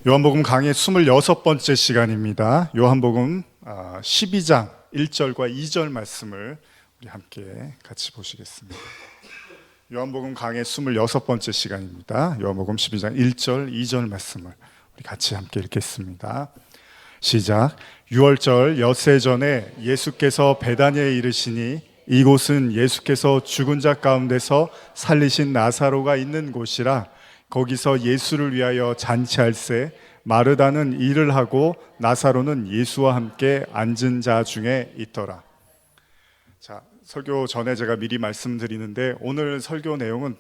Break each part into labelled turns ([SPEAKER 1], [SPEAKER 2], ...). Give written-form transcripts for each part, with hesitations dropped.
[SPEAKER 1] 요한복음 강의 26번째 시간입니다. 요한복음 12장 1절과 2절 말씀을 우리 함께 같이 보시겠습니다. 요한복음 강의 26번째 시간입니다. 요한복음 12장 1절, 2절 말씀을 우리 같이 함께 읽겠습니다. 시작. 6월절 엿새 전에 예수께서 베다니에 이르시니 이곳은 예수께서 죽은 자 가운데서 살리신 나사로가 있는 곳이라. 거기서 예수를 위하여 잔치할새 마르다는 일을 하고 나사로는 예수와 함께 앉은 자 중에 있더라. 자, 설교 전에 제가 미리 말씀드리는데 오늘 설교 내용은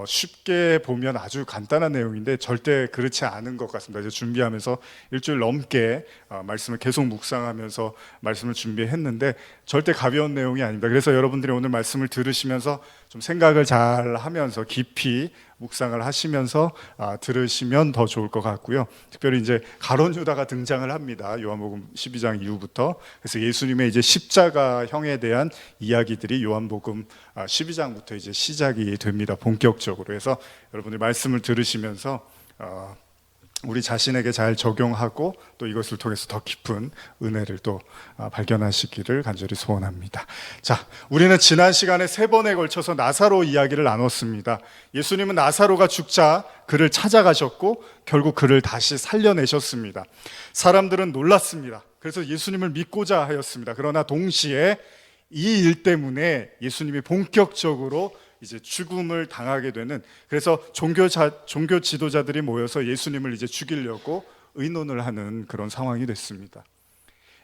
[SPEAKER 1] 쉽게 보면 아주 간단한 내용인데 절대 그렇지 않은 것 같습니다. 이제 준비하면서 일주일 넘게 말씀을 계속 묵상하면서 말씀을 준비했는데 절대 가벼운 내용이 아닙니다. 그래서 여러분들이 오늘 말씀을 들으시면서 좀 생각을 잘 하면서 깊이 묵상을 하시면서 들으시면 더 좋을 것 같고요. 특별히 이제 가룟 유다가 등장을 합니다. 요한복음 12장 이후부터. 그래서 예수님의 이제 십자가형에 대한 이야기들이 요한복음 12장부터 이제 시작이 됩니다. 본격적으로. 해서 여러분들 말씀을 들으시면서 우리 자신에게 잘 적용하고 또 이것을 통해서 더 깊은 은혜를 또 발견하시기를 간절히 소원합니다. 자, 우리는 지난 시간에 3번에 걸쳐서 나사로 이야기를 나눴습니다. 예수님은 나사로가 죽자 그를 찾아가셨고 결국 그를 다시 살려내셨습니다. 사람들은 놀랐습니다. 그래서 예수님을 믿고자 하였습니다. 그러나 동시에 이 일 때문에 예수님이 본격적으로 이제 죽음을 당하게 되는, 그래서 종교 지도자들이 모여서 예수님을 이제 죽이려고 의논을 하는 그런 상황이 됐습니다.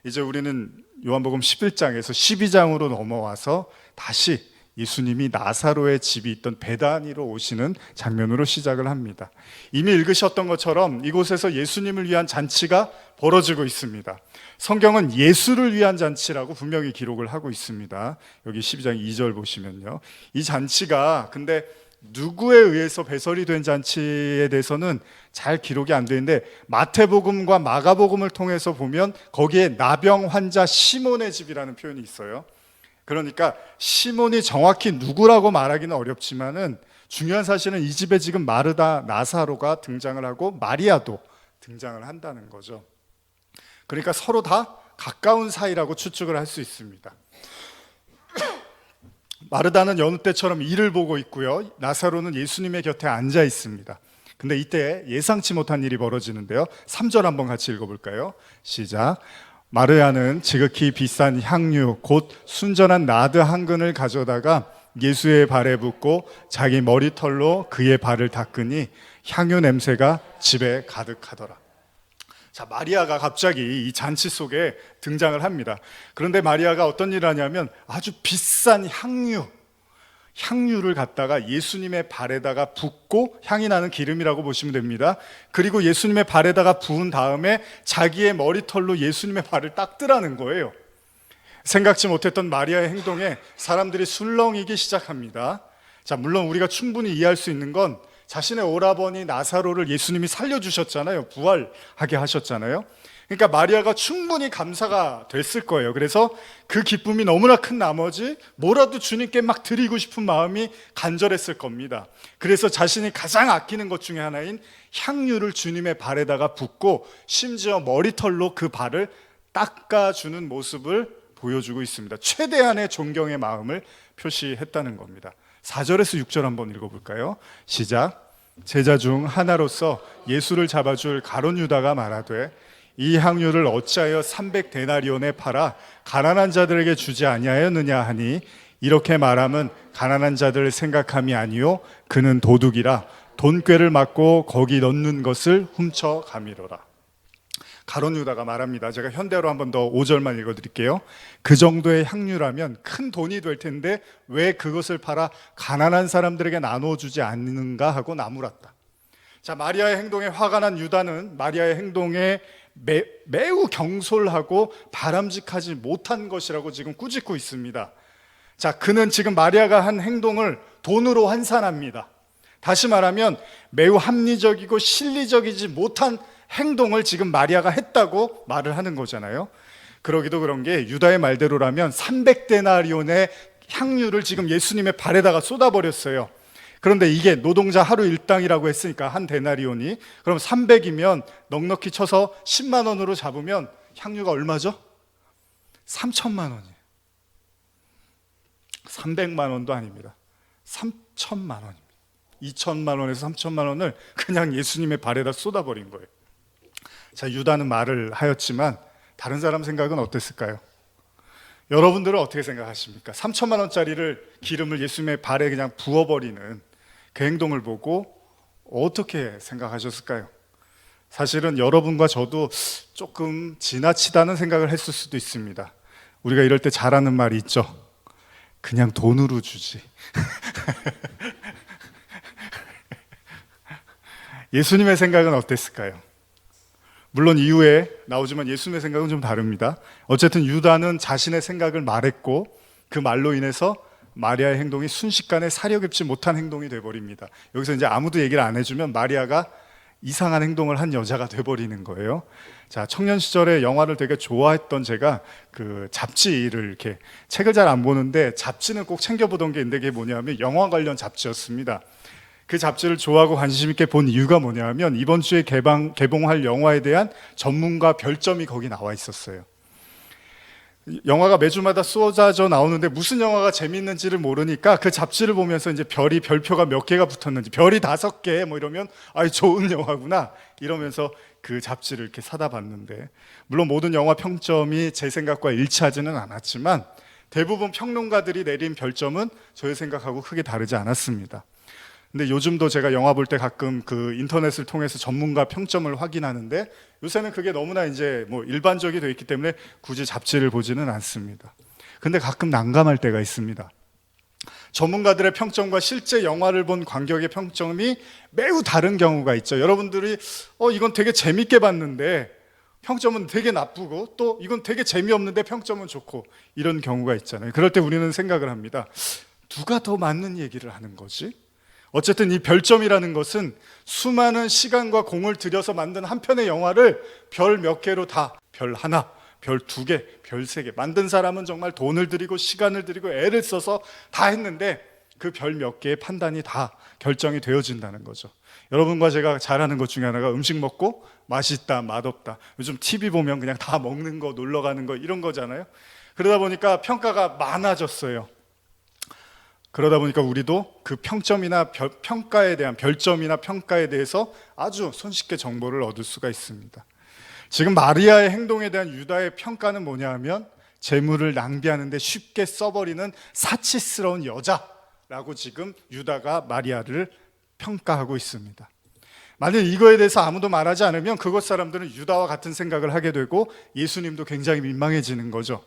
[SPEAKER 1] 이제 우리는 요한복음 11장에서 12장으로 넘어와서 다시 예수님이 나사로의 집이 있던 베다니로 오시는 장면으로 시작을 합니다. 이미 읽으셨던 것처럼 이곳에서 예수님을 위한 잔치가 벌어지고 있습니다. 성경은 예수를 위한 잔치라고 분명히 기록을 하고 있습니다. 여기 12장 2절 보시면요, 이 잔치가 근데 누구에 의해서 배설이 된 잔치에 대해서는 잘 기록이 안 되는데 마태복음과 마가복음을 통해서 보면 거기에 나병 환자 시몬의 집이라는 표현이 있어요. 그러니까 시몬이 정확히 누구라고 말하기는 어렵지만은 중요한 사실은 이 집에 지금 마르다, 나사로가 등장을 하고 마리아도 등장을 한다는 거죠. 그러니까 서로 다 가까운 사이라고 추측을 할 수 있습니다. 마르다는 여느 때처럼 일을 보고 있고요, 나사로는 예수님의 곁에 앉아 있습니다. 근데 이때 예상치 못한 일이 벌어지는데요. 3절 한번 같이 읽어볼까요? 시작. 마르야는 지극히 비싼 향유 곧 순전한 나드 한 근을 가져다가 예수의 발에 붓고 자기 머리털로 그의 발을 닦으니 향유 냄새가 집에 가득하더라. 자, 마리아가 갑자기 이 잔치 속에 등장을 합니다. 그런데 마리아가 어떤 일을 하냐면 아주 비싼 향유를 갖다가 예수님의 발에다가 붓고, 향이 나는 기름이라고 보시면 됩니다. 그리고 예수님의 발에다가 부은 다음에 자기의 머리털로 예수님의 발을 닦더라는 거예요. 생각지 못했던 마리아의 행동에 사람들이 술렁이기 시작합니다. 자, 물론 우리가 충분히 이해할 수 있는 건 자신의 오라버니 나사로를 예수님이 살려주셨잖아요. 부활하게 하셨잖아요. 그러니까 마리아가 충분히 감사가 됐을 거예요. 그래서 그 기쁨이 너무나 큰 나머지 뭐라도 주님께 막 드리고 싶은 마음이 간절했을 겁니다. 그래서 자신이 가장 아끼는 것 중에 하나인 향유를 주님의 발에다가 붓고 심지어 머리털로 그 발을 닦아주는 모습을 보여주고 있습니다. 최대한의 존경의 마음을 표시했다는 겁니다. 4절에서 6절 한번 읽어볼까요? 시작. 제자 중 하나로서 예수를 잡아줄 가룟 유다가 말하되 이 향유를 어찌하여 300데나리온에 팔아 가난한 자들에게 주지 아니하였느냐 하니 이렇게 말함은 가난한 자들을 생각함이 아니요 그는 도둑이라 돈꾀를 맞고 거기 넣는 것을 훔쳐가미로라. 가룟 유다가 말합니다. 제가 현대로 한 번 더 5절만 읽어드릴게요. 그 정도의 향유라면 큰 돈이 될 텐데 왜 그것을 팔아 가난한 사람들에게 나눠주지 않는가 하고 나무랐다. 자, 마리아의 행동에 화가 난 유다는 마리아의 행동에 매우 경솔하고 바람직하지 못한 것이라고 지금 꾸짖고 있습니다. 자, 그는 지금 마리아가 한 행동을 돈으로 환산합니다. 다시 말하면 매우 합리적이고 실리적이지 못한 행동을 지금 마리아가 했다고 말을 하는 거잖아요. 그러기도 그런 게 유다의 말대로라면 300데나리온의 향유를 지금 예수님의 발에다가 쏟아버렸어요. 그런데 이게 노동자 하루 일당이라고 했으니까 한 데나리온이, 그럼 300이면 넉넉히 쳐서 10만 원으로 잡으면 향유가 얼마죠? 3천만 원이에요. 300만 원도 아닙니다. 3천만 원입니다. 2천만 원에서 3천만 원을 그냥 예수님의 발에다 쏟아버린 거예요. 자, 유다는 말을 하였지만 다른 사람 생각은 어땠을까요? 여러분들은 어떻게 생각하십니까? 3천만 원짜리를 기름을 예수님의 발에 그냥 부어버리는 그 행동을 보고 어떻게 생각하셨을까요? 사실은 여러분과 저도 조금 지나치다는 생각을 했을 수도 있습니다. 우리가 이럴 때 잘하는 말이 있죠. 그냥 돈으로 주지. 예수님의 생각은 어땠을까요? 물론 이후에 나오지만 예수님의 생각은 좀 다릅니다. 어쨌든 유다는 자신의 생각을 말했고 그 말로 인해서 마리아의 행동이 순식간에 사려 깊지 못한 행동이 돼버립니다. 여기서 이제 아무도 얘기를 안 해주면 마리아가 이상한 행동을 한 여자가 돼버리는 거예요. 자, 청년 시절에 영화를 되게 좋아했던 제가 그 잡지를 이렇게, 책을 잘 안 보는데 잡지는 꼭 챙겨보던 게 있는데, 그게 뭐냐면 영화 관련 잡지였습니다. 그 잡지를 좋아하고 관심 있게 본 이유가 뭐냐면 이번 주에 개봉할 영화에 대한 전문가 별점이 거기 나와 있었어요. 영화가 매주마다 쏟아져 나오는데 무슨 영화가 재밌는지를 모르니까 그 잡지를 보면서 이제 별표가 몇 개가 붙었는지, 별이 5개 뭐 이러면 아, 좋은 영화구나 이러면서 그 잡지를 이렇게 사다 봤는데, 물론 모든 영화 평점이 제 생각과 일치하지는 않았지만 대부분 평론가들이 내린 별점은 저의 생각하고 크게 다르지 않았습니다. 근데 요즘도 제가 영화 볼 때 가끔 그 인터넷을 통해서 전문가 평점을 확인하는데 요새는 그게 너무나 이제 뭐 일반적이 되어 있기 때문에 굳이 잡지를 보지는 않습니다. 근데 가끔 난감할 때가 있습니다. 전문가들의 평점과 실제 영화를 본 관객의 평점이 매우 다른 경우가 있죠. 여러분들이 이건 되게 재밌게 봤는데 평점은 되게 나쁘고, 또 이건 되게 재미없는데 평점은 좋고, 이런 경우가 있잖아요. 그럴 때 우리는 생각을 합니다. 누가 더 맞는 얘기를 하는 거지? 어쨌든 이 별점이라는 것은 수많은 시간과 공을 들여서 만든 한 편의 영화를 별 몇 개로 다, 별 하나, 별 2개, 별 3개, 만든 사람은 정말 돈을 들이고 시간을 들이고 애를 써서 다 했는데 그 별 몇 개의 판단이 다 결정이 되어진다는 거죠. 여러분과 제가 잘하는 것 중에 하나가 음식 먹고 맛있다, 맛없다, 요즘 TV 보면 그냥 다 먹는 거, 놀러 가는 거, 이런 거잖아요. 그러다 보니까 평가가 많아졌어요. 그러다 보니까 우리도 그 평점이나 평가에 대한, 별점이나 평가에 대해서 아주 손쉽게 정보를 얻을 수가 있습니다. 지금 마리아의 행동에 대한 유다의 평가는 뭐냐 하면 재물을 낭비하는데 쉽게 써버리는 사치스러운 여자라고 지금 유다가 마리아를 평가하고 있습니다. 만약 이거에 대해서 아무도 말하지 않으면 그곳 사람들은 유다와 같은 생각을 하게 되고 예수님도 굉장히 민망해지는 거죠.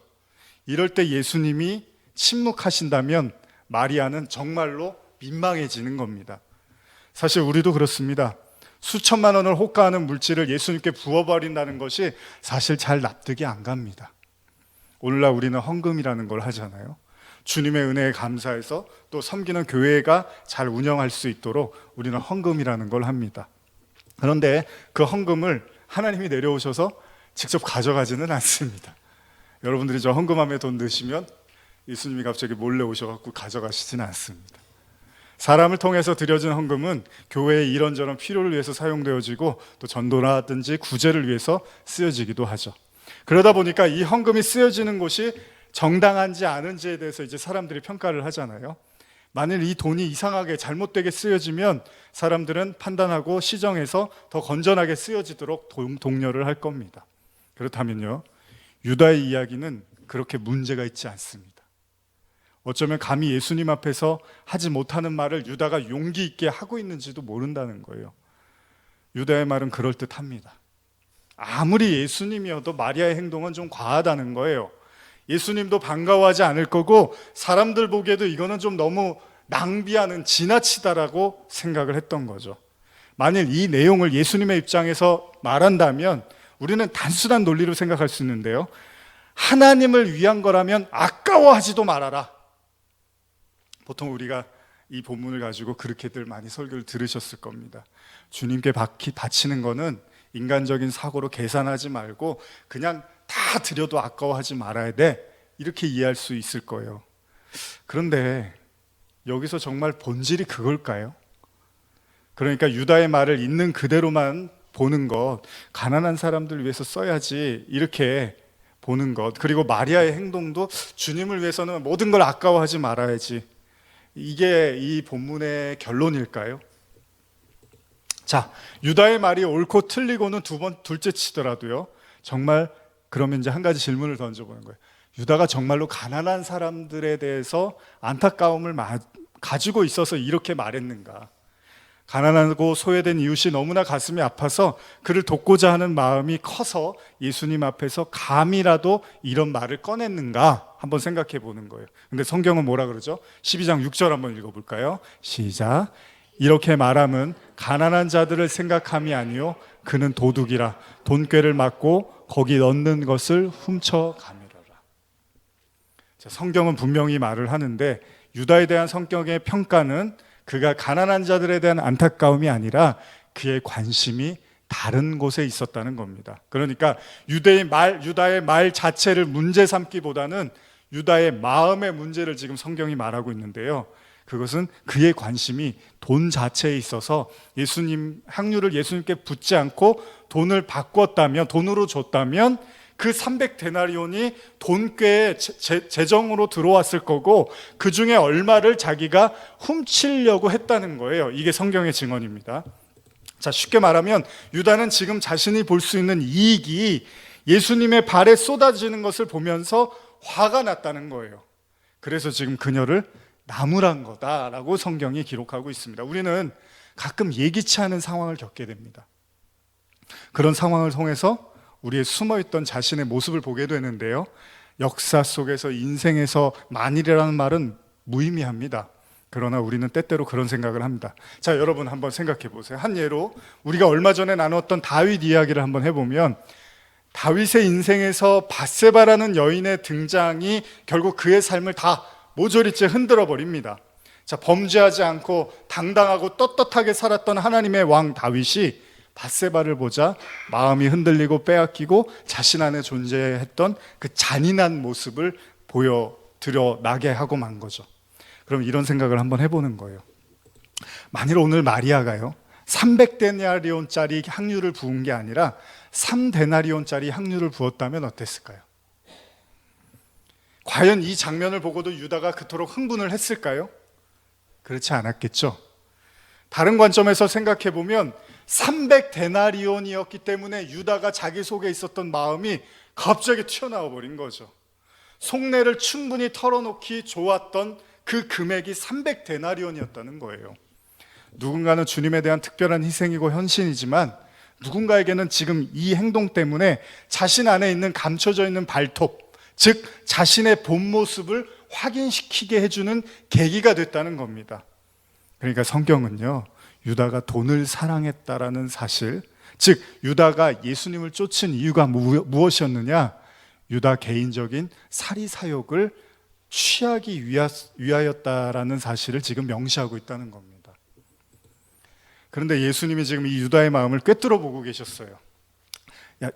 [SPEAKER 1] 이럴 때 예수님이 침묵하신다면 마리아는 정말로 민망해지는 겁니다. 사실 우리도 그렇습니다. 수천만 원을 호가하는 물질을 예수님께 부어버린다는 것이 사실 잘 납득이 안 갑니다. 오늘날 우리는 헌금이라는 걸 하잖아요. 주님의 은혜에 감사해서 또 섬기는 교회가 잘 운영할 수 있도록 우리는 헌금이라는 걸 합니다. 그런데 그 헌금을 하나님이 내려오셔서 직접 가져가지는 않습니다. 여러분들이 저 헌금함에 돈 넣으시면 예수님이 갑자기 몰래 오셔서 가져가시지는 않습니다. 사람을 통해서 드려진 헌금은 교회의 이런저런 필요를 위해서 사용되어지고 또 전도라든지 구제를 위해서 쓰여지기도 하죠. 그러다 보니까 이 헌금이 쓰여지는 곳이 정당한지 아닌지에 대해서 이제 사람들이 평가를 하잖아요. 만일 이 돈이 이상하게 잘못되게 쓰여지면 사람들은 판단하고 시정해서 더 건전하게 쓰여지도록 독려를 할 겁니다. 그렇다면요, 유다의 이야기는 그렇게 문제가 있지 않습니다. 어쩌면 감히 예수님 앞에서 하지 못하는 말을 유다가 용기 있게 하고 있는지도 모른다는 거예요. 유다의 말은 그럴듯합니다. 아무리 예수님이어도 마리아의 행동은 좀 과하다는 거예요. 예수님도 반가워하지 않을 거고 사람들 보기에도 이거는 좀 너무 낭비하는, 지나치다라고 생각을 했던 거죠. 만일 이 내용을 예수님의 입장에서 말한다면 우리는 단순한 논리로 생각할 수 있는데요, 하나님을 위한 거라면 아까워하지도 말아라. 보통 우리가 이 본문을 가지고 그렇게들 많이 설교를 들으셨을 겁니다. 주님께 바치는 거는 인간적인 사고로 계산하지 말고 그냥 다 드려도 아까워하지 말아야 돼, 이렇게 이해할 수 있을 거예요. 그런데 여기서 정말 본질이 그걸까요? 그러니까 유다의 말을 있는 그대로만 보는 것, 가난한 사람들 위해서 써야지 이렇게 보는 것, 그리고 마리아의 행동도 주님을 위해서는 모든 걸 아까워하지 말아야지, 이게 이 본문의 결론일까요? 자, 유다의 말이 옳고 틀리고는 둘째 치더라도요, 정말 그러면 이제 한 가지 질문을 던져보는 거예요. 유다가 정말로 가난한 사람들에 대해서 안타까움을 가지고 있어서 이렇게 말했는가? 가난하고 소외된 이웃이 너무나 가슴이 아파서 그를 돕고자 하는 마음이 커서 예수님 앞에서 감이라도 이런 말을 꺼냈는가? 한번 생각해 보는 거예요. 근데 성경은 뭐라 그러죠? 12장 6절 한번 읽어볼까요? 시작. 이렇게 말함은 가난한 자들을 생각함이 아니요 그는 도둑이라 돈꾀를 맞고 거기 넣는 것을 훔쳐가미러라. 성경은 분명히 말을 하는데 유다에 대한 성경의 평가는 그가 가난한 자들에 대한 안타까움이 아니라 그의 관심이 다른 곳에 있었다는 겁니다. 그러니까 유다의 말 자체를 문제 삼기보다는 유다의 마음의 문제를 지금 성경이 말하고 있는데요, 그것은 그의 관심이 돈 자체에 있어서 향유를 예수님께 붓지 않고 돈을 바꿨다면, 돈으로 줬다면 그 300데나리온이 돈꾀의 재정으로 들어왔을 거고 그 중에 얼마를 자기가 훔치려고 했다는 거예요. 이게 성경의 증언입니다. 자, 쉽게 말하면 유다는 지금 자신이 볼 수 있는 이익이 예수님의 발에 쏟아지는 것을 보면서 화가 났다는 거예요. 그래서 지금 그녀를 나무란 거다라고 성경이 기록하고 있습니다. 우리는 가끔 예기치 않은 상황을 겪게 됩니다. 그런 상황을 통해서 우리의 숨어있던 자신의 모습을 보게 되는데요, 역사 속에서, 인생에서 만일이라는 말은 무의미합니다. 그러나 우리는 때때로 그런 생각을 합니다. 자, 여러분 한번 생각해 보세요. 한 예로 우리가 얼마 전에 나눴던 다윗 이야기를 한번 해보면, 다윗의 인생에서 밧세바라는 여인의 등장이 결국 그의 삶을 다 모조리째 흔들어 버립니다. 자, 범죄하지 않고 당당하고 떳떳하게 살았던 하나님의 왕 다윗이 밧세바를 보자 마음이 흔들리고 빼앗기고 자신 안에 존재했던 그 잔인한 모습을 드러나게 하고 만 거죠. 그럼 이런 생각을 한번 해보는 거예요. 만일 오늘 마리아가요 300데나리온짜리 향유를 부은 게 아니라 3데나리온짜리 향유를 부었다면 어땠을까요? 과연 이 장면을 보고도 유다가 그토록 흥분을 했을까요? 그렇지 않았겠죠. 다른 관점에서 생각해 보면 300데나리온이었기 때문에 유다가 자기 속에 있었던 마음이 갑자기 튀어나와 버린 거죠. 속내를 충분히 털어놓기 좋았던 그 금액이 300데나리온이었다는 거예요. 누군가는 주님에 대한 특별한 희생이고 헌신이지만 누군가에게는 지금 이 행동 때문에 자신 안에 있는 감춰져 있는 발톱, 즉 자신의 본 모습을 확인시키게 해주는 계기가 됐다는 겁니다. 그러니까 성경은요, 유다가 돈을 사랑했다라는 사실, 즉 유다가 예수님을 쫓은 이유가 무엇이었느냐? 유다 개인적인 사리사욕을 취하기 위하였다라는 사실을 지금 명시하고 있다는 겁니다. 그런데 예수님이 지금 이 유다의 마음을 꿰뚫어 보고 계셨어요.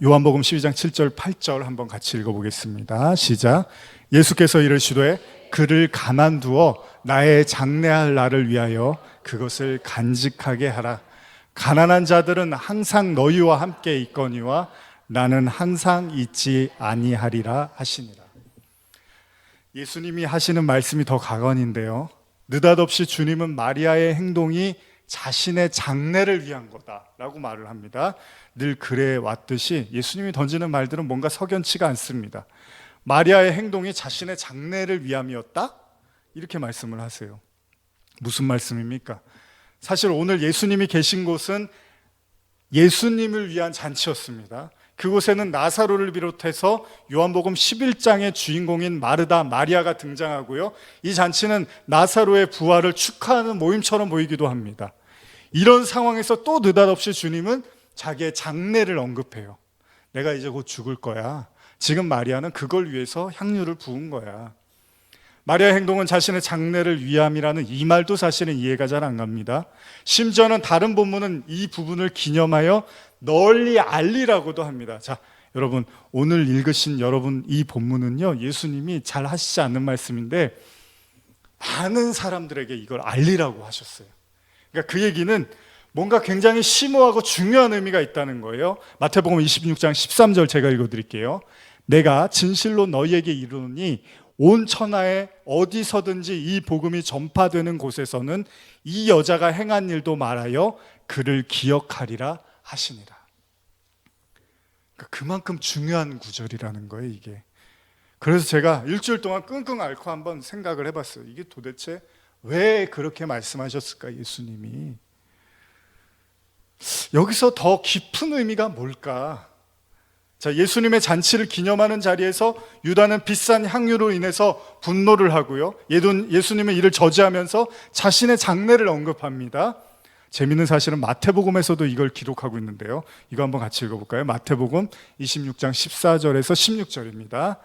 [SPEAKER 1] 요한복음 12장 7절 8절 한번 같이 읽어보겠습니다. 시작. 예수께서 이르시되 그를 가만두어 나의 장래할 날을 위하여 그것을 간직하게 하라. 가난한 자들은 항상 너희와 함께 있거니와 나는 항상 있지 아니하리라 하시니라. 예수님이 하시는 말씀이 더 가관인데요, 느닷없이 주님은 마리아의 행동이 자신의 장래를 위한 거다라고 말을 합니다. 늘 그래 왔듯이 예수님이 던지는 말들은 뭔가 석연치가 않습니다. 마리아의 행동이 자신의 장래를 위함이었다? 이렇게 말씀을 하세요. 무슨 말씀입니까? 사실 오늘 예수님이 계신 곳은 예수님을 위한 잔치였습니다. 그곳에는 나사로를 비롯해서 요한복음 11장의 주인공인 마르다, 마리아가 등장하고요, 이 잔치는 나사로의 부활을 축하하는 모임처럼 보이기도 합니다. 이런 상황에서 또 느닷없이 주님은 자기의 장래를 언급해요. 내가 이제 곧 죽을 거야. 지금 마리아는 그걸 위해서 향유를 부은 거야. 마리아의 행동은 자신의 장래를 위함이라는 이 말도 사실은 이해가 잘 안 갑니다. 심지어는 다른 본문은 이 부분을 기념하여 널리 알리라고도 합니다. 자, 여러분 오늘 읽으신 여러분 이 본문은요, 예수님이 잘 하시지 않는 말씀인데 많은 사람들에게 이걸 알리라고 하셨어요. 그러니까 그 얘기는 뭔가 굉장히 심오하고 중요한 의미가 있다는 거예요. 마태복음 26장 13절 제가 읽어드릴게요. 내가 진실로 너희에게 이르노니 온 천하에 어디서든지 이 복음이 전파되는 곳에서는 이 여자가 행한 일도 말하여 그를 기억하리라 하시니라. 그러니까 그만큼 중요한 구절이라는 거예요, 이게. 그래서 제가 일주일 동안 끙끙 앓고 한번 생각을 해봤어요. 이게 도대체 왜 그렇게 말씀하셨을까, 예수님이? 여기서 더 깊은 의미가 뭘까? 자, 예수님의 잔치를 기념하는 자리에서 유다는 비싼 향유로 인해서 분노를 하고요. 예수님은 이를 저지하면서 자신의 장례를 언급합니다. 재미있는 사실은 마태복음에서도 이걸 기록하고 있는데요. 이거 한번 같이 읽어볼까요? 마태복음 26장 14절에서 16절입니다.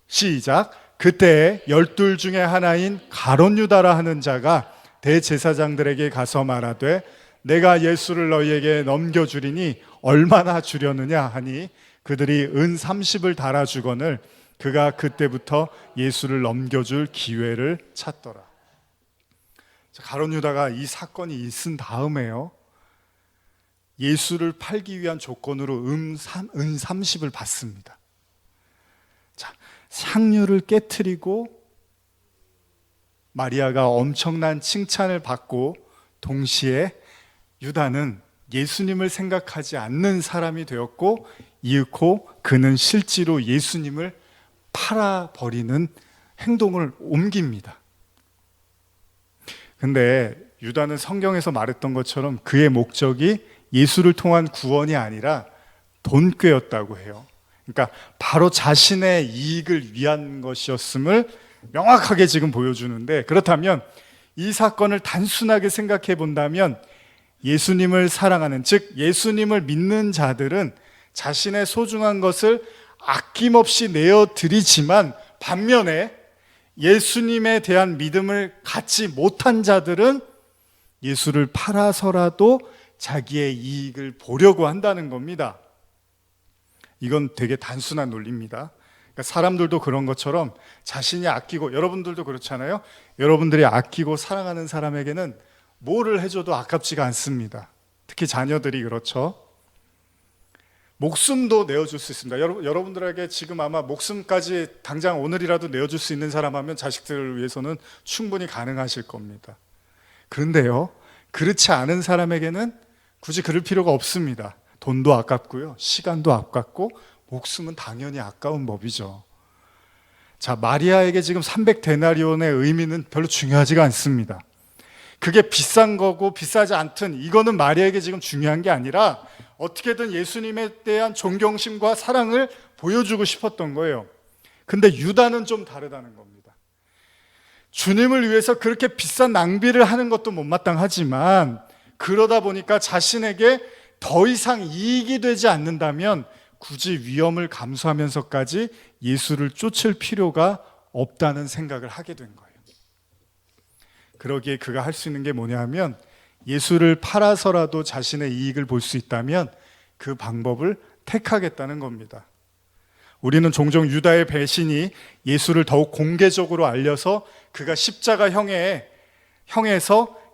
[SPEAKER 1] 시작. 그때 12 중에 하나인 가룟 유다라 하는 자가 대제사장들에게 가서 말하되 내가 예수를 너희에게 넘겨주리니 얼마나 주려느냐 하니 그들이 은 30을 달아주거늘 그가 그때부터 예수를 넘겨줄 기회를 찾더라. 가룟 유다가 이 사건이 있은 다음에요, 예수를 팔기 위한 조건으로 은 30을 받습니다. 자, 향유를 깨트리고 마리아가 엄청난 칭찬을 받고 동시에 유다는 예수님을 생각하지 않는 사람이 되었고 이윽고 그는 실제로 예수님을 팔아버리는 행동을 옮깁니다. 근데 유다는 성경에서 말했던 것처럼 그의 목적이 예수를 통한 구원이 아니라 돈꾀였다고 해요. 그러니까 바로 자신의 이익을 위한 것이었음을 명확하게 지금 보여주는데, 그렇다면 이 사건을 단순하게 생각해 본다면 예수님을 사랑하는, 즉 예수님을 믿는 자들은 자신의 소중한 것을 아낌없이 내어드리지만 반면에 예수님에 대한 믿음을 갖지 못한 자들은 예수를 팔아서라도 자기의 이익을 보려고 한다는 겁니다. 이건 되게 단순한 논리입니다. 그러니까 사람들도 그런 것처럼 자신이 아끼고, 여러분들도 그렇잖아요. 여러분들이 아끼고 사랑하는 사람에게는 뭐를 해줘도 아깝지가 않습니다. 특히 자녀들이 그렇죠. 목숨도 내어줄 수 있습니다. 여러분들에게 지금 아마 목숨까지 당장 오늘이라도 내어줄 수 있는 사람 하면 자식들을 위해서는 충분히 가능하실 겁니다. 그런데요, 그렇지 않은 사람에게는 굳이 그럴 필요가 없습니다. 돈도 아깝고요, 시간도 아깝고 목숨은 당연히 아까운 법이죠. 자, 마리아에게 지금 300데나리온의 의미는 별로 중요하지가 않습니다. 그게 비싼 거고 비싸지 않든 이거는 마리아에게 지금 중요한 게 아니라 어떻게든 예수님에 대한 존경심과 사랑을 보여주고 싶었던 거예요. 근데 유다는 좀 다르다는 겁니다. 주님을 위해서 그렇게 비싼 낭비를 하는 것도 못마땅하지만 그러다 보니까 자신에게 더 이상 이익이 되지 않는다면 굳이 위험을 감수하면서까지 예수를 쫓을 필요가 없다는 생각을 하게 된 거예요. 그러기에 그가 할 수 있는 게 뭐냐 하면 예수를 팔아서라도 자신의 이익을 볼 수 있다면 그 방법을 택하겠다는 겁니다. 우리는 종종 유다의 배신이 예수를 더욱 공개적으로 알려서 그가 십자가형에서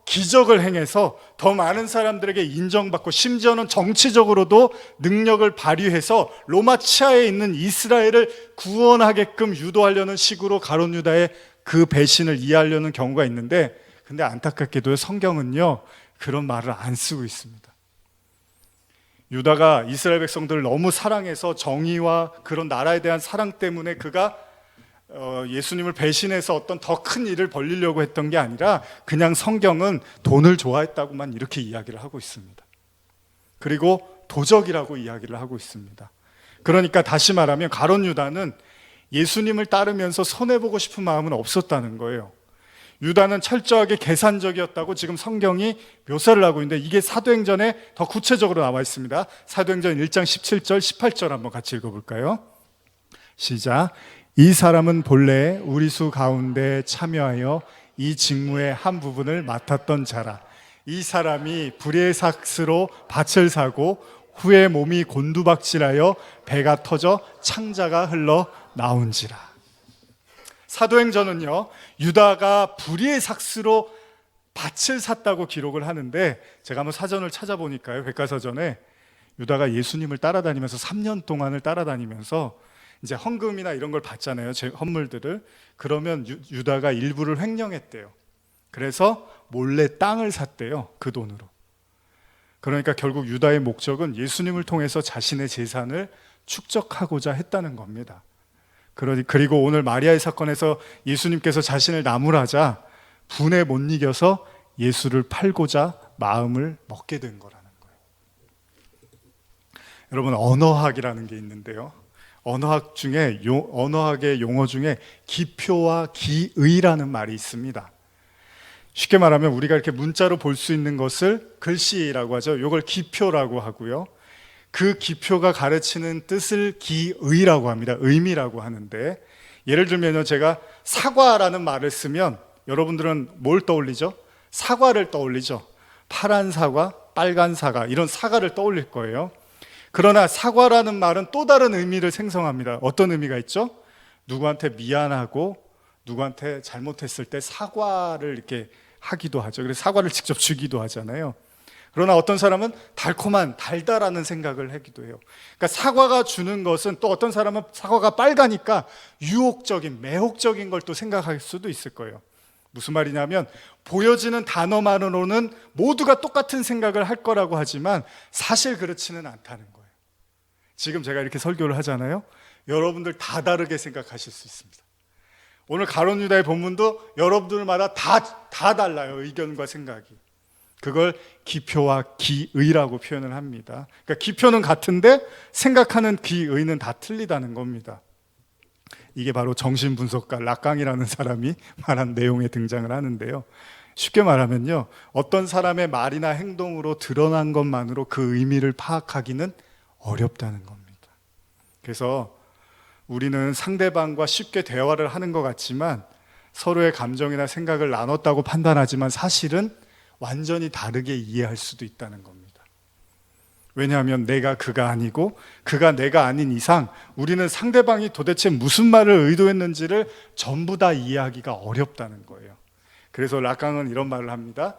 [SPEAKER 1] 기적을 행해서 더 많은 사람들에게 인정받고 심지어는 정치적으로도 능력을 발휘해서 로마 치하에 있는 이스라엘을 구원하게끔 유도하려는 식으로 가룟 유다의 그 배신을 이해하려는 경우가 있는데, 근데 안타깝게도 성경은요 그런 말을 안 쓰고 있습니다. 유다가 이스라엘 백성들을 너무 사랑해서 정의와 그런 나라에 대한 사랑 때문에 그가 예수님을 배신해서 어떤 더 큰 일을 벌리려고 했던 게 아니라 그냥 성경은 돈을 좋아했다고만 이렇게 이야기를 하고 있습니다. 그리고 도적이라고 이야기를 하고 있습니다. 그러니까 다시 말하면 가룟 유다는 예수님을 따르면서 손해보고 싶은 마음은 없었다는 거예요. 유다는 철저하게 계산적이었다고 지금 성경이 묘사를 하고 있는데 이게 사도행전에 더 구체적으로 나와 있습니다. 사도행전 1장 17절 18절 한번 같이 읽어볼까요? 시작. 이 사람은 본래 우리 수 가운데 참여하여 이 직무의 한 부분을 맡았던 자라. 이 사람이 불의 삭스로 밭을 사고 후에 몸이 곤두박질하여 배가 터져 창자가 흘러 나온지라. 사도행전은요, 유다가 불의의 삭스로 밭을 샀다고 기록을 하는데, 제가 한번 사전을 찾아보니까요, 백과사전에 유다가 예수님을 따라다니면서 3년 동안을 따라다니면서 이제 헌금이나 이런 걸 받잖아요, 제 헌물들을. 그러면 유다가 일부를 횡령했대요. 그래서 몰래 땅을 샀대요, 그 돈으로. 그러니까 결국 유다의 목적은 예수님을 통해서 자신의 재산을 축적하고자 했다는 겁니다. 그리고 오늘 마리아의 사건에서 예수님께서 자신을 나무라자 분에 못 이겨서 예수를 팔고자 마음을 먹게 된 거라는 거예요. 여러분, 언어학이라는 게 있는데요, 언어학의 용어 중에 기표와 기의라는 말이 있습니다. 쉽게 말하면 우리가 이렇게 문자로 볼 수 있는 것을 글씨라고 하죠. 이걸 기표라고 하고요, 그 기표가 가르치는 뜻을 기의라고 합니다. 의미라고 하는데, 예를 들면요, 제가 사과라는 말을 쓰면 여러분들은 뭘 떠올리죠? 사과를 떠올리죠. 파란 사과, 빨간 사과, 이런 사과를 떠올릴 거예요. 그러나 사과라는 말은 또 다른 의미를 생성합니다. 어떤 의미가 있죠? 누구한테 미안하고 누구한테 잘못했을 때 사과를 이렇게 하기도 하죠. 그래서 사과를 직접 주기도 하잖아요. 그러나 어떤 사람은 달콤한, 달달하는 생각을 하기도 해요. 그러니까 사과가 주는 것은, 또 어떤 사람은 사과가 빨가니까 유혹적인, 매혹적인 걸 또 생각할 수도 있을 거예요. 무슨 말이냐면, 보여지는 단어만으로는 모두가 똑같은 생각을 할 거라고 하지만 사실 그렇지는 않다는 거예요. 지금 제가 이렇게 설교를 하잖아요, 여러분들 다 다르게 생각하실 수 있습니다. 오늘 가룟 유다의 본문도 여러분들마다 다 달라요, 의견과 생각이. 그걸 기표와 기의라고 표현을 합니다. 그러니까 기표는 같은데 생각하는 기의는 다 틀리다는 겁니다. 이게 바로 정신분석가 락강이라는 사람이 말한 내용에 등장을 하는데요, 쉽게 말하면요, 어떤 사람의 말이나 행동으로 드러난 것만으로 그 의미를 파악하기는 어렵다는 겁니다. 그래서 우리는 상대방과 쉽게 대화를 하는 것 같지만 서로의 감정이나 생각을 나눴다고 판단하지만 사실은 완전히 다르게 이해할 수도 있다는 겁니다. 왜냐하면 내가 그가 아니고 그가 내가 아닌 이상 우리는 상대방이 도대체 무슨 말을 의도했는지를 전부 다 이해하기가 어렵다는 거예요. 그래서 락강은 이런 말을 합니다.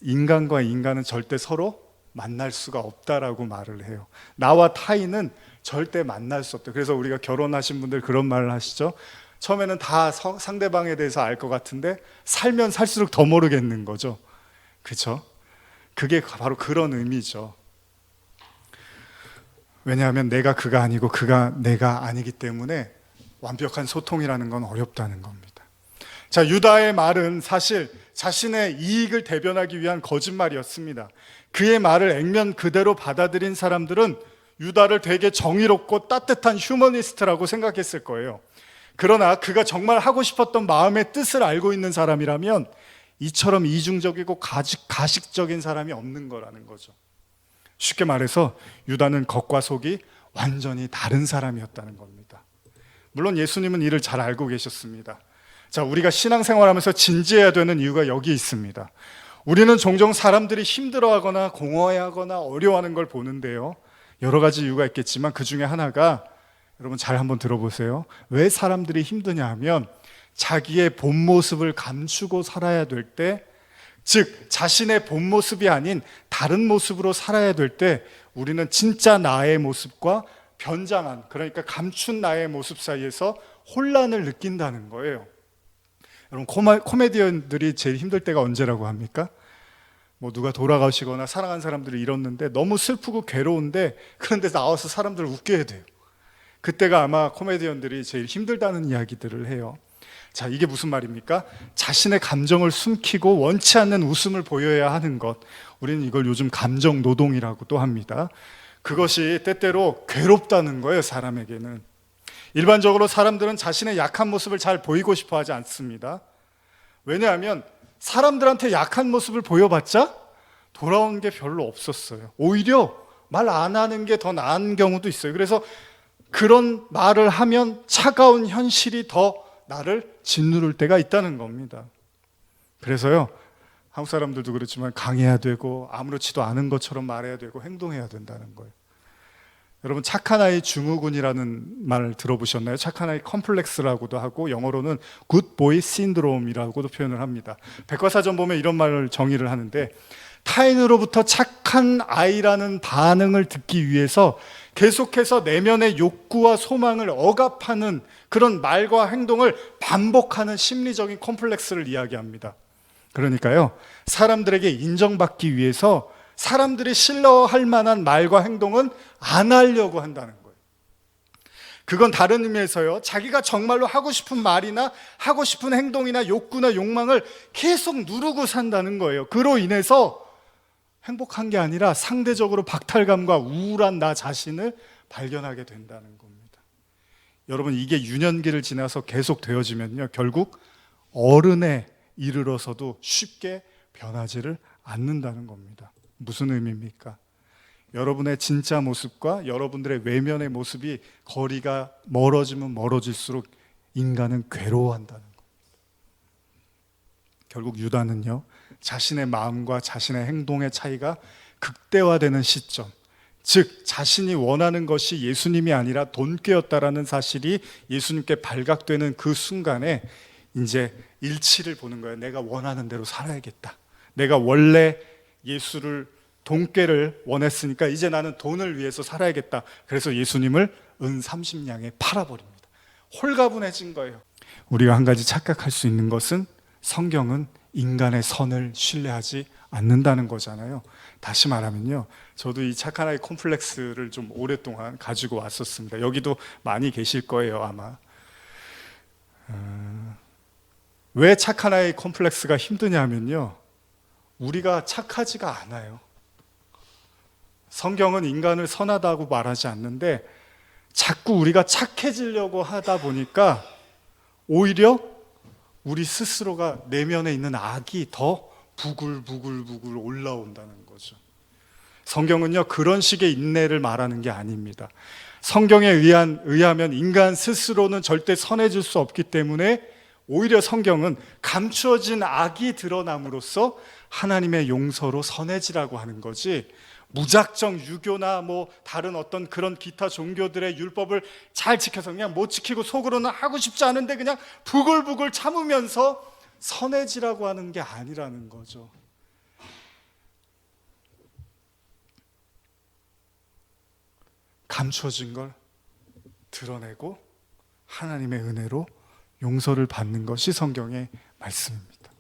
[SPEAKER 1] 인간과 인간은 절대 서로 만날 수가 없다라고 말을 해요. 나와 타인은 절대 만날 수 없다. 그래서 우리가 결혼하신 분들 그런 말을 하시죠. 처음에는 다 상대방에 대해서 알 것 같은데 살면 살수록 더 모르겠는 거죠. 그렇죠? 그게 바로 그런 의미죠. 왜냐하면 내가 그가 아니고 그가 내가 아니기 때문에 완벽한 소통이라는 건 어렵다는 겁니다. 자, 유다의 말은 사실 자신의 이익을 대변하기 위한 거짓말이었습니다. 그의 말을 액면 그대로 받아들인 사람들은 유다를 되게 정의롭고 따뜻한 휴머니스트라고 생각했을 거예요. 그러나 그가 정말 하고 싶었던 마음의 뜻을 알고 있는 사람이라면 이처럼 이중적이고 가식적인 사람이 없는 거라는 거죠. 쉽게 말해서 유다는 겉과 속이 완전히 다른 사람이었다는 겁니다. 물론 예수님은 이를 잘 알고 계셨습니다. 자, 우리가 신앙생활하면서 진지해야 되는 이유가 여기 있습니다. 우리는 종종 사람들이 힘들어하거나 공허해하거나 어려워하는 걸 보는데요, 여러 가지 이유가 있겠지만 그 중에 하나가, 여러분 잘 한번 들어보세요. 왜 사람들이 힘드냐 하면 자기의 본 모습을 감추고 살아야 될 때, 즉 자신의 본 모습이 아닌 다른 모습으로 살아야 될 때 우리는 진짜 나의 모습과 변장한, 그러니까 감춘 나의 모습 사이에서 혼란을 느낀다는 거예요. 여러분, 코미디언들이 제일 힘들 때가 언제라고 합니까? 뭐 누가 돌아가시거나 사랑하는 사람들을 잃었는데 너무 슬프고 괴로운데, 그런데 나와서 사람들을 웃겨야 돼요. 그때가 아마 코미디언들이 제일 힘들다는 이야기들을 해요. 자, 이게 무슨 말입니까? 자신의 감정을 숨기고 원치 않는 웃음을 보여야 하는 것, 우리는 이걸 요즘 감정 노동이라고도 합니다. 그것이 때때로 괴롭다는 거예요, 사람에게는. 일반적으로 사람들은 자신의 약한 모습을 잘 보이고 싶어 하지 않습니다. 왜냐하면 사람들한테 약한 모습을 보여봤자 돌아오는 게 별로 없었어요. 오히려 말 안 하는 게 더 나은 경우도 있어요. 그래서 그런 말을 하면 차가운 현실이 더 나를 짓누를 때가 있다는 겁니다. 그래서요, 한국 사람들도 그렇지만 강해야 되고 아무렇지도 않은 것처럼 말해야 되고 행동해야 된다는 거예요. 여러분 착한 아이 증후군이라는 말 들어보셨나요? 착한 아이 컴플렉스라고도 하고 영어로는 굿보이 신드롬이라고도 표현을 합니다. 백과사전 보면 이런 말을 정의를 하는데 타인으로부터 착한 아이라는 반응을 듣기 위해서 계속해서 내면의 욕구와 소망을 억압하는 그런 말과 행동을 반복하는 심리적인 컴플렉스를 이야기합니다. 그러니까요, 사람들에게 인정받기 위해서 사람들이 신뢰할 만한 말과 행동은 안 하려고 한다는 거예요. 그건 다른 의미에서요, 자기가 정말로 하고 싶은 말이나 하고 싶은 행동이나 욕구나 욕망을 계속 누르고 산다는 거예요. 그로 인해서 행복한 게 아니라 상대적으로 박탈감과 우울한 나 자신을 발견하게 된다는 겁니다. 여러분, 이게 유년기를 지나서 계속 되어지면요, 결국 어른에 이르러서도 쉽게 변하지를 않는다는 겁니다. 무슨 의미입니까? 여러분의 진짜 모습과 여러분들의 외면의 모습이 거리가 멀어지면 멀어질수록 인간은 괴로워한다는 겁니다. 결국 유다는요, 자신의 마음과 자신의 행동의 차이가 극대화되는 시점, 즉 자신이 원하는 것이 예수님이 아니라 돈꾀였다라는 사실이 예수님께 발각되는 그 순간에 이제 일치를 보는 거예요. 내가 원하는 대로 살아야겠다. 내가 원래 예수를 돈꾀를 원했으니까 이제 나는 돈을 위해서 살아야겠다. 그래서 예수님을 은 30냥에 팔아버립니다. 홀가분해진 거예요. 우리가 한 가지 착각할 수 있는 것은 성경은 인간의 선을 신뢰하지 않는다는 거잖아요. 다시 말하면요, 저도 이 착한 아이 콤플렉스를 좀 오랫동안 가지고 왔었습니다. 여기도 많이 계실 거예요, 아마. 왜 착한 아이 콤플렉스가 힘드냐면요, 우리가 착하지가 않아요. 성경은 인간을 선하다고 말하지 않는데 자꾸 우리가 착해지려고 하다 보니까 오히려 우리 스스로가 내면에 있는 악이 더 부글부글 올라온다는 거죠. 성경은요, 그런 식의 인내를 말하는 게 아닙니다. 성경에 의하면 인간 스스로는 절대 선해질 수 없기 때문에 오히려 성경은 감추어진 악이 드러남으로써 하나님의 용서로 선해지라고 하는 거지, 무작정 유교나 뭐 다른 어떤 그런 기타 종교들의 율법을 잘 지켜서 그냥 못 지키고 속으로는 하고 싶지 않은데 그냥 부글부글 참으면서 선해지라고 하는 게 아니라는 거죠. 감춰진 걸 드러내고 하나님의 은혜로 용서를 받는 것이 성경의 말씀입니다.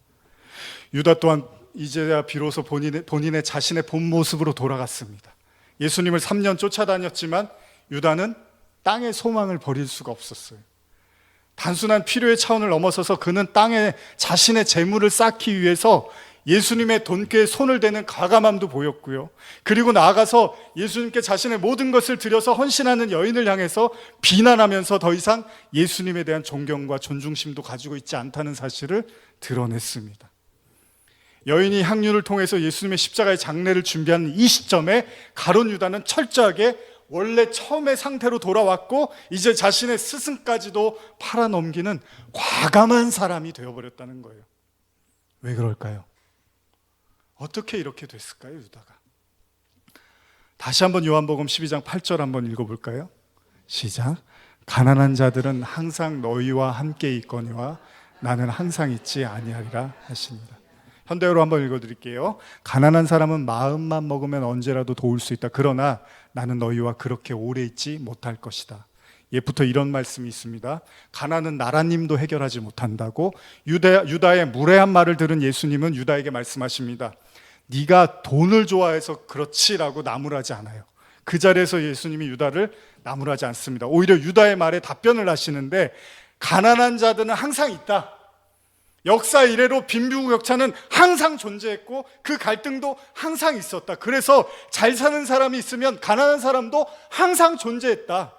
[SPEAKER 1] 유다 또한 이제야 비로소 본인의 자신의 본 모습으로 돌아갔습니다. 예수님을 3년 쫓아다녔지만 유다는 땅의 소망을 버릴 수가 없었어요. 단순한 필요의 차원을 넘어서서 그는 땅에 자신의 재물을 쌓기 위해서 예수님의 돈꾀에 손을 대는 과감함도 보였고요. 그리고 나아가서 예수님께 자신의 모든 것을 들여서 헌신하는 여인을 향해서 비난하면서 더 이상 예수님에 대한 존경과 존중심도 가지고 있지 않다는 사실을 드러냈습니다. 여인이 향유를 통해서 예수님의 십자가의 장례를 준비하는 이 시점에 가룟 유다는 철저하게 원래 처음의 상태로 돌아왔고 이제 자신의 스승까지도 팔아넘기는 과감한 사람이 되어버렸다는 거예요. 왜 그럴까요? 어떻게 이렇게 됐을까요, 유다가? 다시 한번 요한복음 12장 8절 한번 읽어볼까요? 시작. 가난한 자들은 항상 너희와 함께 있거니와 나는 항상 있지 아니하리라 하십니다. 현대어로 한번 읽어드릴게요. 가난한 사람은 마음만 먹으면 언제라도 도울 수 있다. 그러나 나는 너희와 그렇게 오래 있지 못할 것이다. 예부터 이런 말씀이 있습니다. 가난은 나라님도 해결하지 못한다고. 유다의 무례한 말을 들은 예수님은 유다에게 말씀하십니다. 네가 돈을 좋아해서 그렇지라고 나무라지 않아요. 그 자리에서 예수님이 유다를 나무라지 않습니다. 오히려 유다의 말에 답변을 하시는데, 가난한 자들은 항상 있다. 역사 이래로 빈부격차는 항상 존재했고 그 갈등도 항상 있었다. 그래서 잘 사는 사람이 있으면 가난한 사람도 항상 존재했다.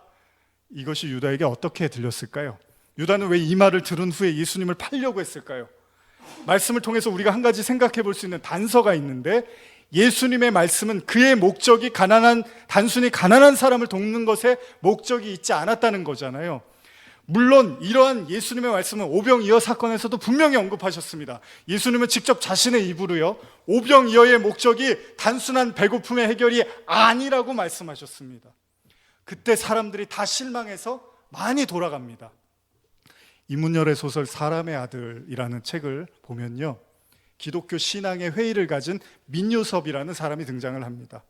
[SPEAKER 1] 이것이 유다에게 어떻게 들렸을까요? 유다는 왜 이 말을 들은 후에 예수님을 팔려고 했을까요? 말씀을 통해서 우리가 한 가지 생각해 볼 수 있는 단서가 있는데, 예수님의 말씀은 그의 목적이 단순히 가난한 사람을 돕는 것에 목적이 있지 않았다는 거잖아요. 물론 이러한 예수님의 말씀은 오병이어 사건에서도 분명히 언급하셨습니다. 예수님은 직접 자신의 입으로요, 오병이어의 목적이 단순한 배고픔의 해결이 아니라고 말씀하셨습니다. 그때 사람들이 다 실망해서 많이 돌아갑니다. 이문열의 소설 사람의 아들이라는 책을 보면요, 기독교 신앙의 회의를 가진 민요섭이라는 사람이 등장을 합니다.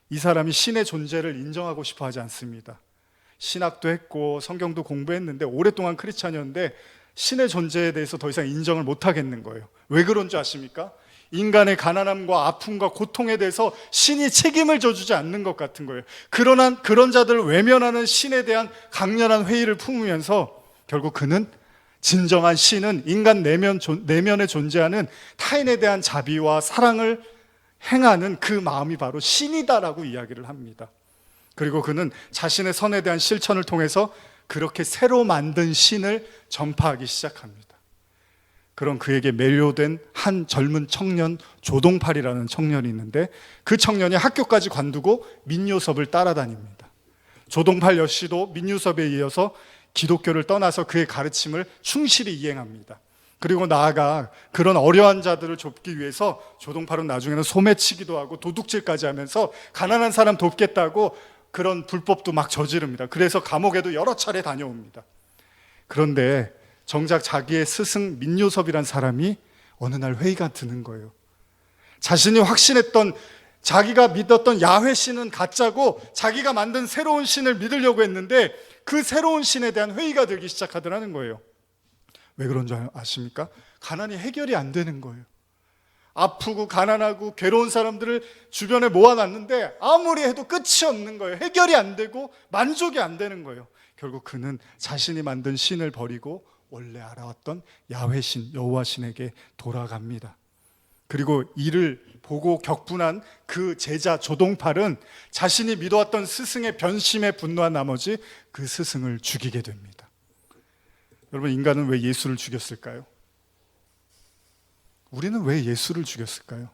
[SPEAKER 1] 이 사람이 신의 존재를 인정하고 싶어 하지 않습니다. 신학도 했고 성경도 공부했는데 오랫동안 크리스찬이었는데 신의 존재에 대해서 더 이상 인정을 못 하겠는 거예요. 왜 그런 줄 아십니까? 인간의 가난함과 아픔과 고통에 대해서 신이 책임을 져주지 않는 것 같은 거예요. 그런 자들을 외면하는 신에 대한 강렬한 회의를 품으면서 결국 그는 진정한 신은 인간 내면에 존재하는 타인에 대한 자비와 사랑을 행하는 그 마음이 바로 신이다라고 이야기를 합니다. 그리고 그는 자신의 선에 대한 실천을 통해서 그렇게 새로 만든 신을 전파하기 시작합니다. 그런 그에게 매료된 한 젊은 청년, 조동팔이라는 청년이 있는데 그 청년이 학교까지 관두고 민요섭을 따라다닙니다. 조동팔 역시도 민요섭에 이어서 기독교를 떠나서 그의 가르침을 충실히 이행합니다. 그리고 나아가 그런 어려운 자들을 돕기 위해서 조동팔은 나중에는 소매치기도 하고 도둑질까지 하면서 가난한 사람 돕겠다고 그런 불법도 막 저지릅니다. 그래서 감옥에도 여러 차례 다녀옵니다. 그런데 정작 자기의 스승 민요섭이란 사람이 어느 날 회의가 드는 거예요. 자신이 확신했던, 자기가 믿었던 야훼 신은 가짜고 자기가 만든 새로운 신을 믿으려고 했는데 그 새로운 신에 대한 회의가 들기 시작하더라는 거예요. 왜 그런 줄 아십니까? 가난이 해결이 안 되는 거예요. 아프고 가난하고 괴로운 사람들을 주변에 모아놨는데 아무리 해도 끝이 없는 거예요. 해결이 안 되고 만족이 안 되는 거예요. 결국 그는 자신이 만든 신을 버리고 원래 알아왔던 야훼 신, 여호와 신에게 돌아갑니다. 그리고 이를 보고 격분한 그 제자 조동팔은 자신이 믿어왔던 스승의 변심에 분노한 나머지 그 스승을 죽이게 됩니다. 여러분, 인간은 왜 예수를 죽였을까요? 우리는 왜 예수를 죽였을까요?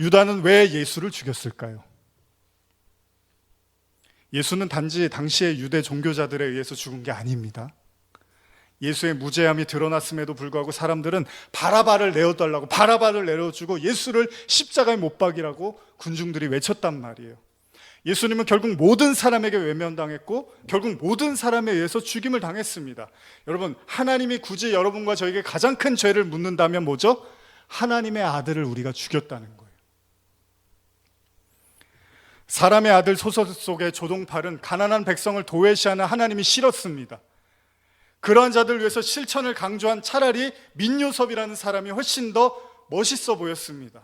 [SPEAKER 1] 유다는 왜 예수를 죽였을까요? 예수는 단지 당시의 유대 종교자들에 의해서 죽은 게 아닙니다. 예수의 무죄함이 드러났음에도 불구하고 사람들은 바라바를 내어달라고, 바라바를 내려주고 예수를 십자가에 못 박이라고 군중들이 외쳤단 말이에요. 예수님은 결국 모든 사람에게 외면당했고 결국 모든 사람에 의해서 죽임을 당했습니다. 여러분, 하나님이 굳이 여러분과 저에게 가장 큰 죄를 묻는다면 뭐죠? 하나님의 아들을 우리가 죽였다는 거예요. 사람의 아들 소설 속의 조동팔은 가난한 백성을 도외시하는 하나님이 싫었습니다. 그러한 자들 위해서 실천을 강조한 차라리 민요섭이라는 사람이 훨씬 더 멋있어 보였습니다.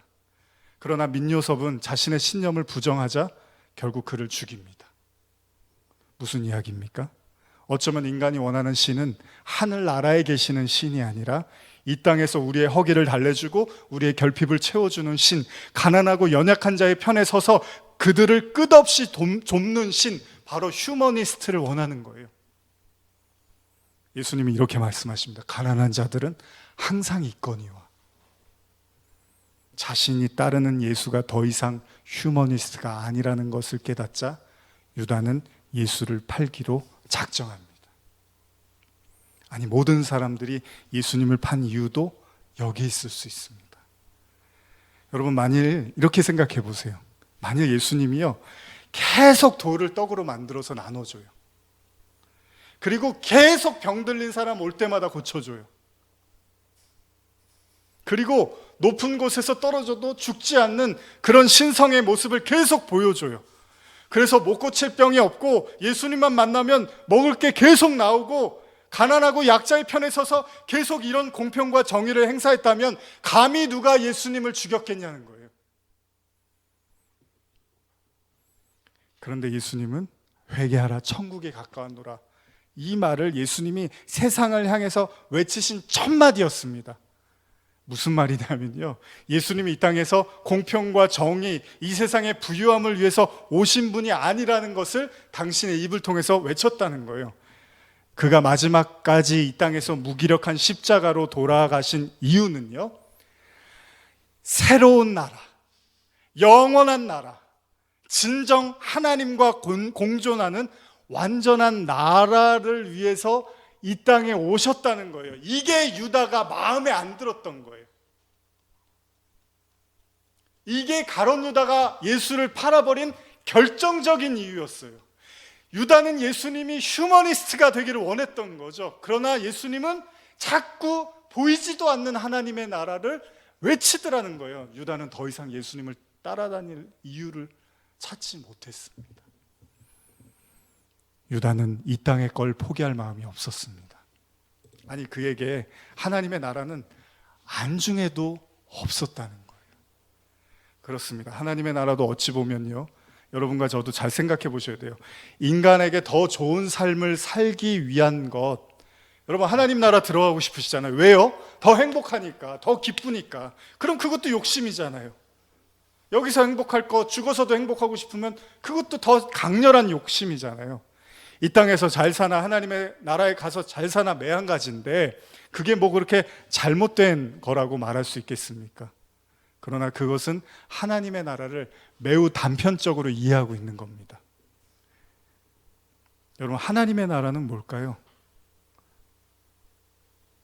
[SPEAKER 1] 그러나 민요섭은 자신의 신념을 부정하자 결국 그를 죽입니다. 무슨 이야기입니까? 어쩌면 인간이 원하는 신은 하늘나라에 계시는 신이 아니라 이 땅에서 우리의 허기를 달래주고 우리의 결핍을 채워주는 신, 가난하고 연약한 자의 편에 서서 그들을 끝없이 돕는 신, 바로 휴머니스트를 원하는 거예요. 예수님이 이렇게 말씀하십니다. 가난한 자들은 항상 있거니와. 자신이 따르는 예수가 더 이상 휴머니스트가 아니라는 것을 깨닫자 유다는 예수를 팔기로 작정합니다. 아니, 모든 사람들이 예수님을 판 이유도 여기 있을 수 있습니다. 여러분, 만일 이렇게 생각해 보세요. 만일 예수님이요 계속 돌을 떡으로 만들어서 나눠줘요. 그리고 계속 병들린 사람 올 때마다 고쳐줘요. 그리고 높은 곳에서 떨어져도 죽지 않는 그런 신성의 모습을 계속 보여줘요. 그래서 못 고칠 병이 없고 예수님만 만나면 먹을 게 계속 나오고 가난하고 약자의 편에 서서 계속 이런 공평과 정의를 행사했다면 감히 누가 예수님을 죽였겠냐는 거예요. 그런데 예수님은 회개하라, 천국에 가까웠노라, 이 말을 예수님이 세상을 향해서 외치신 첫 마디였습니다. 무슨 말이냐면요, 예수님이 이 땅에서 공평과 정의, 이 세상의 부유함을 위해서 오신 분이 아니라는 것을 당신의 입을 통해서 외쳤다는 거예요. 그가 마지막까지 이 땅에서 무기력한 십자가로 돌아가신 이유는요, 새로운 나라, 영원한 나라, 진정 하나님과 공존하는 완전한 나라를 위해서 이 땅에 오셨다는 거예요. 이게 유다가 마음에 안 들었던 거예요. 이게 가룟 유다가 예수를 팔아버린 결정적인 이유였어요. 유다는 예수님이 휴머니스트가 되기를 원했던 거죠. 그러나 예수님은 자꾸 보이지도 않는 하나님의 나라를 외치더라는 거예요. 유다는 더 이상 예수님을 따라다닐 이유를 찾지 못했습니다. 유다는 이 땅의 걸 포기할 마음이 없었습니다. 아니, 그에게 하나님의 나라는 안중에도 없었다는 거예요. 그렇습니다. 하나님의 나라도 어찌 보면요, 여러분과 저도 잘 생각해 보셔야 돼요. 인간에게 더 좋은 삶을 살기 위한 것. 여러분, 하나님 나라 들어가고 싶으시잖아요. 왜요? 더 행복하니까, 더 기쁘니까. 그럼 그것도 욕심이잖아요. 여기서 행복할 거, 죽어서도 행복하고 싶으면 그것도 더 강렬한 욕심이잖아요. 이 땅에서 잘 사나 하나님의 나라에 가서 잘 사나 매한가지인데 그게 뭐 그렇게 잘못된 거라고 말할 수 있겠습니까? 그러나 그것은 하나님의 나라를 매우 단편적으로 이해하고 있는 겁니다. 여러분, 하나님의 나라는 뭘까요?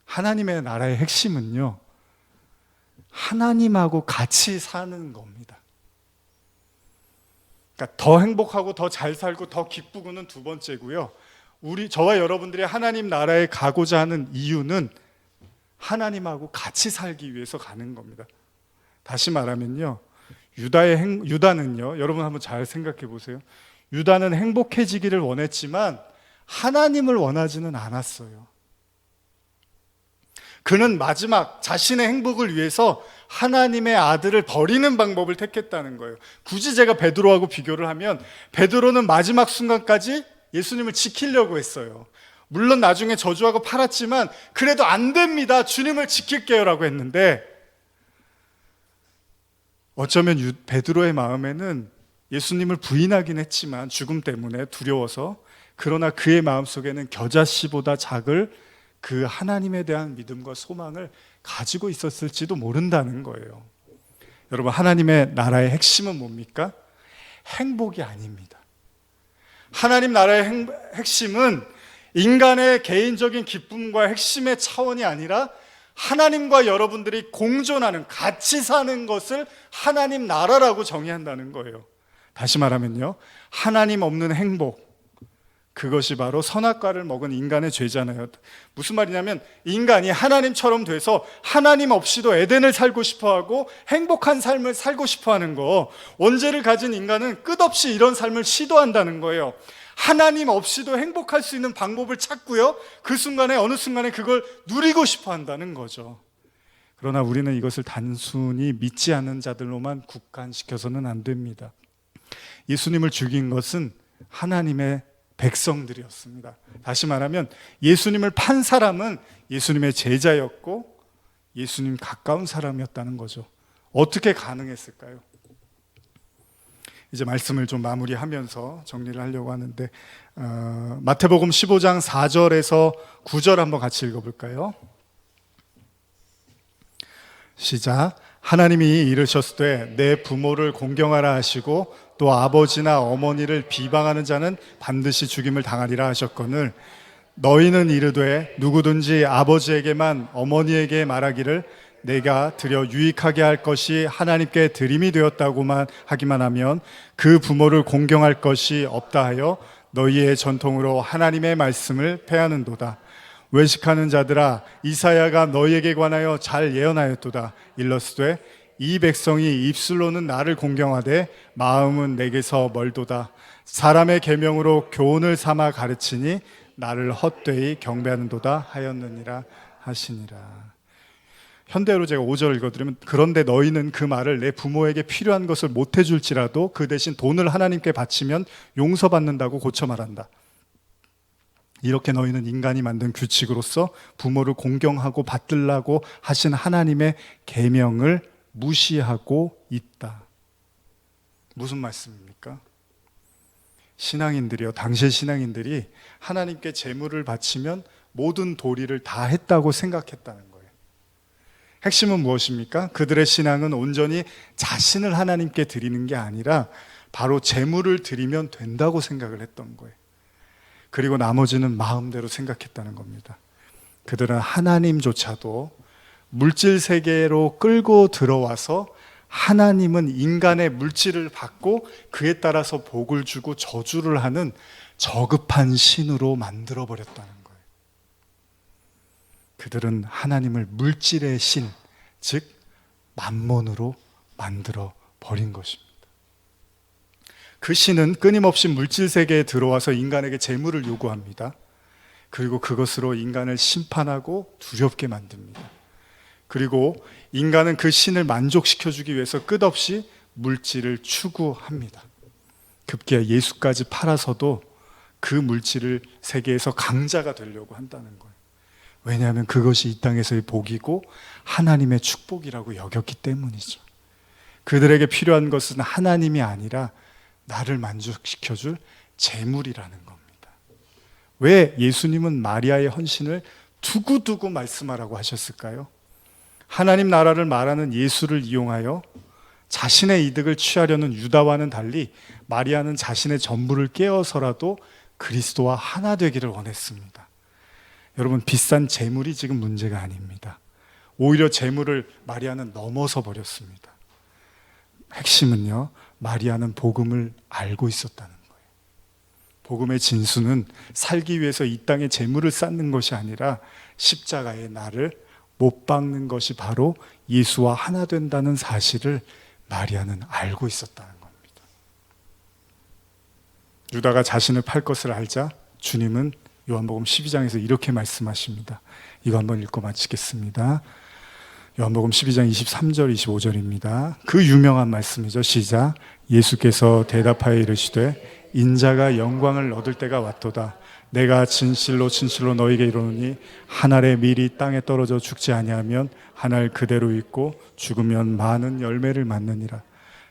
[SPEAKER 1] 하나님의 나라의 핵심은요, 하나님하고 같이 사는 겁니다. 그러니까 더 행복하고 더 잘 살고 더 기쁘고는 두 번째고요. 저와 여러분들이 하나님 나라에 가고자 하는 이유는 하나님하고 같이 살기 위해서 가는 겁니다. 다시 말하면요, 유다는요, 여러분 한번 잘 생각해 보세요. 유다는 행복해지기를 원했지만 하나님을 원하지는 않았어요. 그는 마지막 자신의 행복을 위해서 하나님의 아들을 버리는 방법을 택했다는 거예요. 굳이 제가 베드로하고 비교를 하면 베드로는 마지막 순간까지 예수님을 지키려고 했어요. 물론 나중에 저주하고 팔았지만 그래도 안 됩니다, 주님을 지킬게요 라고 했는데, 어쩌면 베드로의 마음에는 예수님을 부인하긴 했지만 죽음 때문에 두려워서, 그러나 그의 마음속에는 겨자씨보다 작을 그 하나님에 대한 믿음과 소망을 가지고 있었을지도 모른다는 거예요. 여러분, 하나님의 나라의 핵심은 뭡니까? 행복이 아닙니다. 하나님 나라의 핵심은 인간의 개인적인 기쁨과 핵심의 차원이 아니라 하나님과 여러분들이 공존하는, 같이 사는 것을 하나님 나라라고 정의한다는 거예요. 다시 말하면요, 하나님 없는 행복, 그것이 바로 선악과를 먹은 인간의 죄잖아요. 무슨 말이냐면 인간이 하나님처럼 돼서 하나님 없이도 에덴을 살고 싶어하고 행복한 삶을 살고 싶어하는 거, 원죄를 가진 인간은 끝없이 이런 삶을 시도한다는 거예요. 하나님 없이도 행복할 수 있는 방법을 찾고요, 그 순간에 어느 순간에 그걸 누리고 싶어 한다는 거죠. 그러나 우리는 이것을 단순히 믿지 않는 자들로만 국한시켜서는 안 됩니다. 예수님을 죽인 것은 하나님의 백성들이었습니다. 다시 말하면 예수님을 판 사람은 예수님의 제자였고 예수님 가까운 사람이었다는 거죠. 어떻게 가능했을까요? 이제 말씀을 좀 마무리하면서 정리를 하려고 하는데, 마태복음 15장 4절에서 9절 한번 같이 읽어볼까요? 시작. 하나님이 이르셨을 때 내 부모를 공경하라 하시고 또 아버지나 어머니를 비방하는 자는 반드시 죽임을 당하리라 하셨거늘, 너희는 이르되 누구든지 아버지에게만 어머니에게 말하기를 내가 드려 유익하게 할 것이 하나님께 드림이 되었다고만 하기만 하면 그 부모를 공경할 것이 없다 하여 너희의 전통으로 하나님의 말씀을 패하는도다. 외식하는 자들아, 이사야가 너희에게 관하여 잘 예언하였도다. 일러스되 이 백성이 입술로는 나를 공경하되 마음은 내게서 멀도다. 사람의 계명으로 교훈을 삼아 가르치니 나를 헛되이 경배하는도다 하였느니라 하시니라. 현대로 제가 5절 읽어드리면, 그런데 너희는 그 말을 내 부모에게 필요한 것을 못 해줄지라도 그 대신 돈을 하나님께 바치면 용서받는다고 고쳐 말한다. 이렇게 너희는 인간이 만든 규칙으로서 부모를 공경하고 받들라고 하신 하나님의 계명을 무시하고 있다. 무슨 말씀입니까? 신앙인들이요, 당시의 신앙인들이 하나님께 제물을 바치면 모든 도리를 다 했다고 생각했다는 거예요. 핵심은 무엇입니까? 그들의 신앙은 온전히 자신을 하나님께 드리는 게 아니라 바로 제물을 드리면 된다고 생각을 했던 거예요. 그리고 나머지는 마음대로 생각했다는 겁니다. 그들은 하나님조차도 물질 세계로 끌고 들어와서 하나님은 인간의 물질을 받고 그에 따라서 복을 주고 저주를 하는 저급한 신으로 만들어 버렸다는 거예요. 그들은 하나님을 물질의 신, 즉 만몬으로 만들어 버린 것입니다. 그 신은 끊임없이 물질 세계에 들어와서 인간에게 재물을 요구합니다. 그리고 그것으로 인간을 심판하고 두렵게 만듭니다. 그리고 인간은 그 신을 만족시켜주기 위해서 끝없이 물질을 추구합니다. 급기야 예수까지 팔아서도 그 물질을 세계에서 강자가 되려고 한다는 거예요. 왜냐하면 그것이 이 땅에서의 복이고 하나님의 축복이라고 여겼기 때문이죠. 그들에게 필요한 것은 하나님이 아니라 나를 만족시켜줄 재물이라는 겁니다. 왜 예수님은 마리아의 헌신을 두고두고 말씀하라고 하셨을까요? 하나님 나라를 말하는 예수를 이용하여 자신의 이득을 취하려는 유다와는 달리 마리아는 자신의 전부를 깨어서라도 그리스도와 하나 되기를 원했습니다. 여러분, 비싼 재물이 지금 문제가 아닙니다. 오히려 재물을 마리아는 넘어서 버렸습니다. 핵심은요, 마리아는 복음을 알고 있었다는 거예요. 복음의 진수는 살기 위해서 이 땅에 재물을 쌓는 것이 아니라 십자가에 나를 못 박는 것이 바로 예수와 하나 된다는 사실을 마리아는 알고 있었다는 겁니다. 유다가 자신을 팔 것을 알자 주님은 요한복음 12장에서 이렇게 말씀하십니다. 이거 한번 읽고 마치겠습니다. 요한복음 12장 23절 25절입니다. 그 유명한 말씀이죠. 시작. 예수께서 대답하여 이르시되 인자가 영광을 얻을 때가 왔도다. 내가 진실로 진실로 너에게 이르노니 한 알의 밀이 땅에 떨어져 죽지 아니하면 한 알 그대로 있고 죽으면 많은 열매를 맺느니라.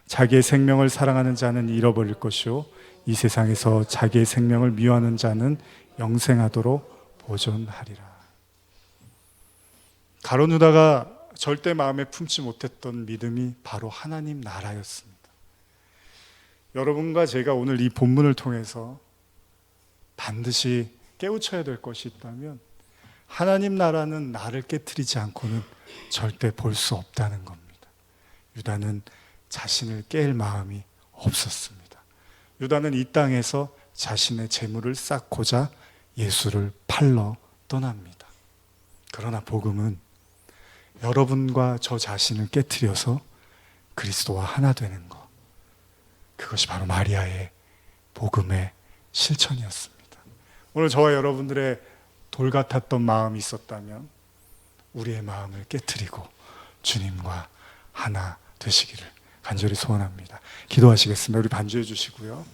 [SPEAKER 1] 자기의 생명을 사랑하는 자는 잃어버릴 것이요 이 세상에서 자기의 생명을 미워하는 자는 영생하도록 보존하리라. 가룟 유다가 절대 마음에 품지 못했던 믿음이 바로 하나님 나라였습니다. 여러분과 제가 오늘 이 본문을 통해서 반드시 깨우쳐야 될 것이 있다면 하나님 나라는 나를 깨트리지 않고는 절대 볼 수 없다는 겁니다. 유다는 자신을 깰 마음이 없었습니다. 유다는 이 땅에서 자신의 재물을 쌓고자 예수를 팔러 떠납니다. 그러나 복음은 여러분과 저 자신을 깨트려서 그리스도와 하나 되는 것, 그것이 바로 마리아의 복음의 실천이었습니다. 오늘 저와 여러분들의 돌 같았던 마음이 있었다면 우리의 마음을 깨트리고 주님과 하나 되시기를 간절히 소원합니다. 기도하시겠습니다. 우리 반주해 주시고요.